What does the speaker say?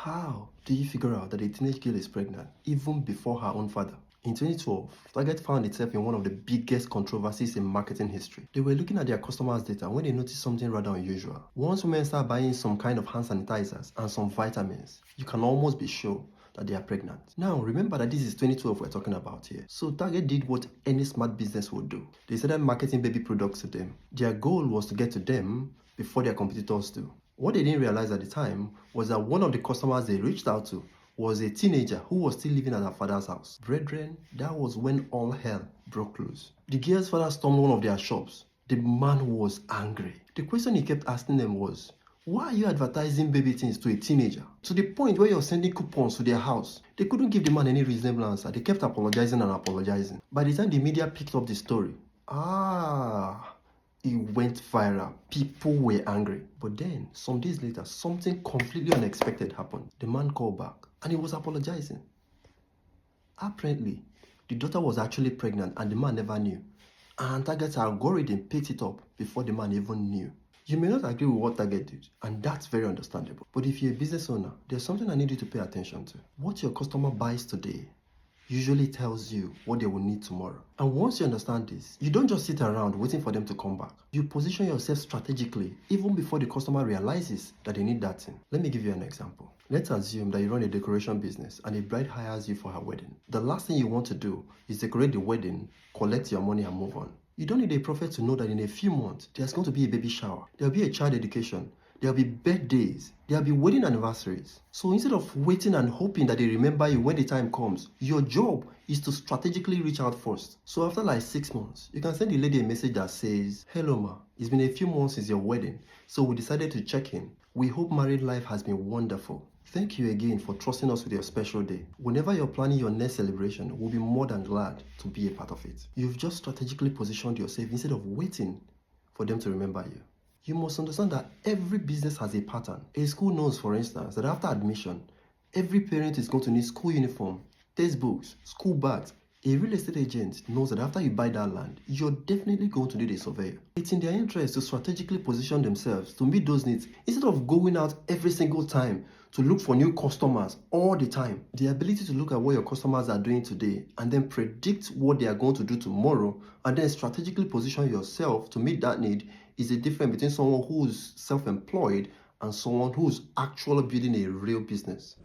How do you figure out that a teenage girl is pregnant even before her own father? In 2012, Target found itself in one of the biggest controversies in marketing history. They were looking at their customers' data when they noticed something rather unusual. Once women start buying some kind of hand sanitizers and some vitamins, you can almost be sure that they are pregnant. Now, remember that this is 2012 we're talking about here. So Target did what any smart business would do. They started marketing baby products to them. Their goal was to get to them before their competitors do. What they didn't realize at the time was that one of the customers they reached out to was a teenager who was still living at her father's house. Brethren, that was when all hell broke loose. The girl's father stormed one of their shops. The man was angry. The question he kept asking them was, why are you advertising baby things to a teenager? To the point where you're sending coupons to their house. They couldn't give the man any reasonable answer. They kept apologizing and apologizing. By the time the media picked up the story, it went viral. People were angry. But then, some days later, something completely unexpected happened. The man called back and he was apologizing. Apparently, the daughter was actually pregnant and the man never knew. And Target's algorithm picked it up before the man even knew. You may not agree with what Target did, and that's very understandable. But if you're a business owner, there's something I need you to pay attention to. What your customer buys today usually tells you what they will need tomorrow. And once you understand this, you don't just sit around waiting for them to come back. You position yourself strategically even before the customer realizes that they need that thing. Let me give you an example. Let's assume that you run a decoration business and a bride hires you for her wedding. The last thing you want to do is decorate the wedding, collect your money and move on. You don't need a prophet to know that in a few months, there's going to be a baby shower. There'll be a child education. There'll be birthdays. There'll be wedding anniversaries. So instead of waiting and hoping that they remember you when the time comes, your job is to strategically reach out first. So after like 6 months, you can send the lady a message that says, "Hello ma, it's been a few months since your wedding, so we decided to check in. We hope married life has been wonderful. Thank you again for trusting us with your special day. Whenever you're planning your next celebration, we'll be more than glad to be a part of it." You've just strategically positioned yourself instead of waiting for them to remember you. You must understand that every business has a pattern. A school knows, for instance, that after admission, every parent is going to need school uniform, textbooks, school bags. A real estate agent knows that after you buy that land, you're definitely going to need a surveyor. It's in their interest to strategically position themselves to meet those needs instead of going out every single time to look for new customers all the time. The ability to look at what your customers are doing today and then predict what they are going to do tomorrow and then strategically position yourself to meet that need is the difference between someone who's self-employed and someone who's actually building a real business.